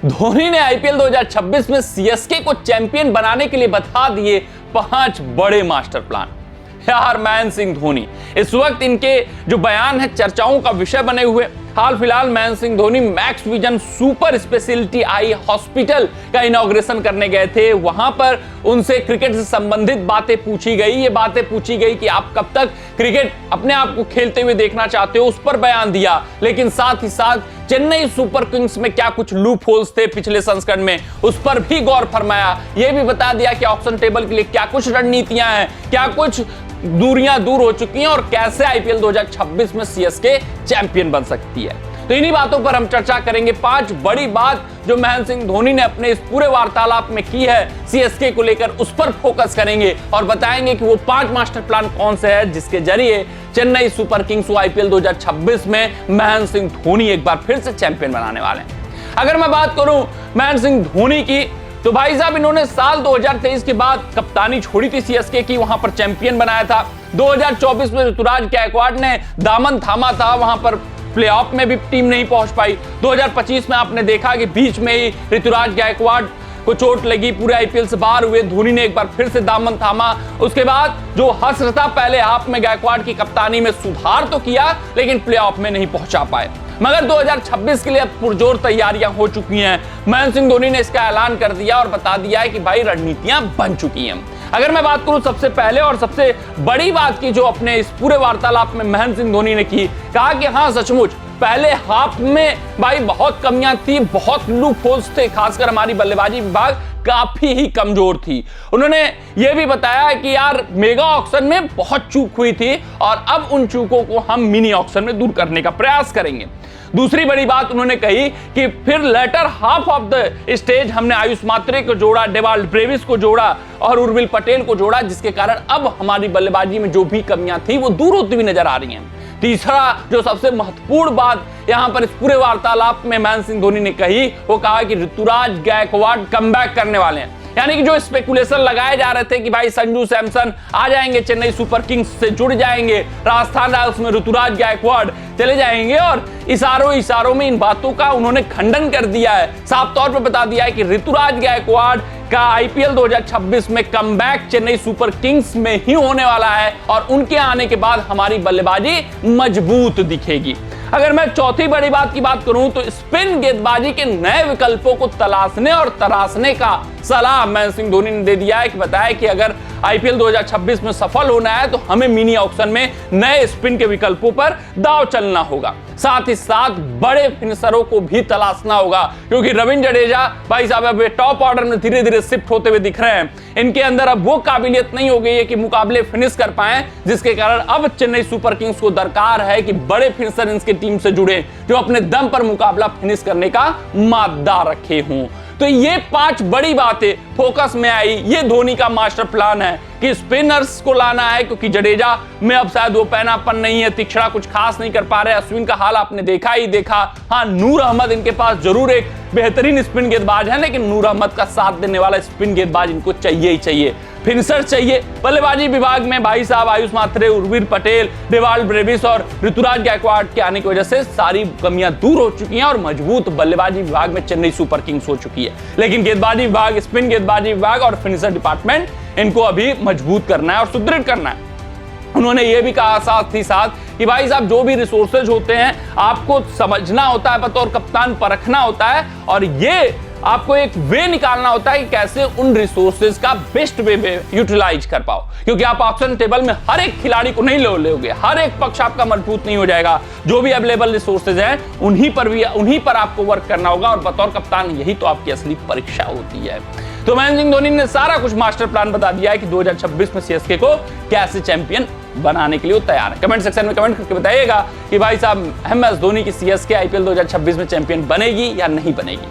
धोनी ने आईपीएल 2026 में सीएसके को चैंपियन बनाने के लिए बता दिए 5 बड़े मास्टर प्लान। यार महेंद्र सिंह धोनी इस वक्त इनके जो बयान है चर्चाओं का विषय बने हुए। हाल फिलहाल Mahendra Singh Dhoni max vision super speciality eye hospital का इनॉग्रेशन करने गए थे। वहां पर उनसे क्रिकेट से संबंधित बातें पूछी गई। ये बातें पूछी गई कि आप कब तक क्रिकेट अपने आप को खेलते हुए देखना चाहते हो, उस पर बयान दिया। लेकिन साथ ही साथ चेन्नई सुपर किंग्स में क्या कुछ लूप होल्स थे पिछले संस्करण में, उस पर भी गौर फरमाया। यह भी बता दिया कि ऑक्शन टेबल के लिए क्या कुछ रणनीतियां हैं, क्या कुछ दूरियां दूर हो चुकी हैं और कैसे आईपीएल 2026 में सीएसके चैंपियन बन सकती है। तो इन्हीं बातों पर हम चर्चा करेंगे। 5 बड़ी बात जो महेंद्र सिंह धोनी ने अपने इस पूरे वार्तालाप में की है सीएसके को लेकर, उस पर फोकस करेंगे और बताएंगे कि वो 5 मास्टर प्लान कौन से हैं जिसके जरिए चेन्नई सुपर किंग्स को आईपीएल 2026 में महेंद्र सिंह धोनी एक बार फिर से चैंपियन बनाने वाले हैं। अगर मैं बात करूं महेंद्र सिंह धोनी की, तो भाई साहब इन्होंने साल 2023 के बाद कप्तानी छोड़ी थी सीएसके की, वहां पर चैंपियन बनाया था। 2024 में ऋतुराज गायकवाड़ ने दामन थामा था, वहां पर प्लेऑफ में भी टीम नहीं पहुंच पाई। 2025 में आपने देखा कि बीच में ही ऋतुराज गायकवाड़ को चोट लगी, पूरे आईपीएल से बाहर हुए। धोनी ने एक बार फिर से दामन थामा। उसके बाद जो हस्र था, पहले हाफ में गायकवाड़ की कप्तानी में सुधार तो किया लेकिन प्लेऑफ में नहीं पहुंचा पाए। मगर 2026 के लिए अब पुरजोर तैयारियां हो चुकी हैं। महेंद्र सिंह धोनी ने इसका ऐलान कर दिया और बता दिया है कि भाई रणनीतियां बन चुकी हैं। अगर मैं बात करूं सबसे पहले और सबसे बड़ी बात की जो अपने इस पूरे वार्तालाप में महेंद्र सिंह धोनी ने की, कहा कि हाँ सचमुच पहले हाफ में भाई बहुत कमियां थी, बहुत लूप होल्स थे, खासकर हमारी बल्लेबाजी विभाग काफी ही कमजोर थी। उन्होंने यह भी बताया कि यार मेगा ऑक्शन में बहुत चूक हुई थी और अब उन चूकों को हम मिनी ऑक्शन में दूर करने का प्रयास करेंगे। दूसरी बड़ी बात उन्होंने कही कि फिर letter half of the stage हमने आयुष मात्रे को जोड़ा, डेवाल्ड ब्रेविस को जोड़ा और उर्विल पटेल को जोड़ा, जिसके कारण अब हमारी बल्लेबाजी में जो भी कमियां थी वो दूर होती हुई नजर आ रही हैं। तीसरा जो सबसे महत्वपूर्ण बात यहां पर इस पूरे वार्तालाप में महेंद्र सिंह धोनी ने कही, वो कहा कि ऋतुराज गायकवाड़ कमबैक करने वाले हैं। यानी कि जो स्पेकुलेशन लगाए जा रहे थे कि भाई संजू सैमसन आ जाएंगे, चेन्नई सुपर किंग्स से जुड़ जाएंगे, राजस्थान रॉयल्स में ऋतुराज गायकवाड़ चले जाएंगे, और इशारों में इन बातों का उन्होंने खंडन कर दिया है। साफ तौर पर बता दिया है कि ऋतुराज गायकवाड़ का आईपीएल 2026 में कमबैक चेन्नई सुपर किंग्स में ही होने वाला है और उनके आने के बाद हमारी बल्लेबाजी मजबूत दिखेगी। अगर मैं चौथी बड़ी बात की बात करूं तो स्पिन गेंदबाजी के नए विकल्पों को तलाशने और तराशने का सलाह महेंद्र सिंह धोनी ने दे दिया है कि बताया कि अगर आईपीएल 2026 में सफल होना है तो हमें मिनी ऑक्शन में नए स्पिन के विकल्पों पर दांव चलना होगा। साथ ही साथ बड़े फिनिशरों को भी तलाशना होगा, क्योंकि रविंद्र जडेजा भाई साहब अब टॉप ऑर्डर में धीरे धीरे शिफ्ट होते हुए दिख रहे हैं। इनके अंदर अब वो काबिलियत नहीं हो गई है कि मुकाबले फिनिश कर पाए, जिसके कारण अब चेन्नई सुपर किंग्स को दरकार है कि बड़े फिनिशर इनकी टीम से जुड़े जो अपने दम पर मुकाबला फिनिश करने का मादा रखे हों। तो ये 5 बड़ी बातें फोकस में आई। ये धोनी का मास्टर प्लान है कि स्पिनर्स को लाना है, क्योंकि जडेजा में अब शायद वो पैनापन नहीं है, तीक्ष्णा कुछ खास नहीं कर पा रहे। अश्विन का हाल आपने देखा ही देखा। हाँ, नूर अहमद इनके पास जरूर एक बेहतरीन स्पिन गेंदबाज है, लेकिन नूर अहमद का साथ देने वाला स्पिन गेंदबाज इनको चाहिए ही चाहिए। फिनिशर चाहिए। बल्लेबाजी विभाग में भाई साहब आयुष मात्रे, उर्विल पटेल, डेवाल्ड ब्रेविस और ऋतुराज गायकवाड़ के आने की वजह से सारी कमियां दूर हो चुकी हैं और मजबूत बल्लेबाजी विभाग में चेन्नई सुपर किंग्स हो चुकी है। लेकिन गेंदबाजी विभाग, स्पिन गेंदबाजी विभाग और फिनिशर डिपार्टमेंट इनको अभी मजबूत करना है और सुदृढ़ करना है। उन्होंने ये भी कहा साथ ही साथ कि भाई साहब जो भी रिसोर्सेज होते हैं आपको समझना होता है, बतौर कप्तान परखना होता है और ये आपको एक वे निकालना होता है कि कैसे उन रिसोर्सेज का बेस्ट वे में यूटिलाइज कर पाओ, क्योंकि आप ऑक्शन टेबल में हर एक खिलाड़ी को नहीं ले लोगे, हर एक पक्ष आपका मजबूत नहीं हो जाएगा। जो भी अवेलेबल रिसोर्सेज हैं उन्हीं पर आपको वर्क करना होगा और बतौर कप्तान यही तो आपकी असली परीक्षा होती है। तो महेंद्र सिंह धोनी ने सारा कुछ मास्टर प्लान बता दिया है कि 2026 में सीएसके को कैसे चैंपियन बनाने के लिए वो तैयार है। कमेंट सेक्शन में कमेंट करके बताइएगा कि भाई साहब MS धोनी की सीएसके आईपीएल 2026 में चैंपियन बनेगी या नहीं बनेगी।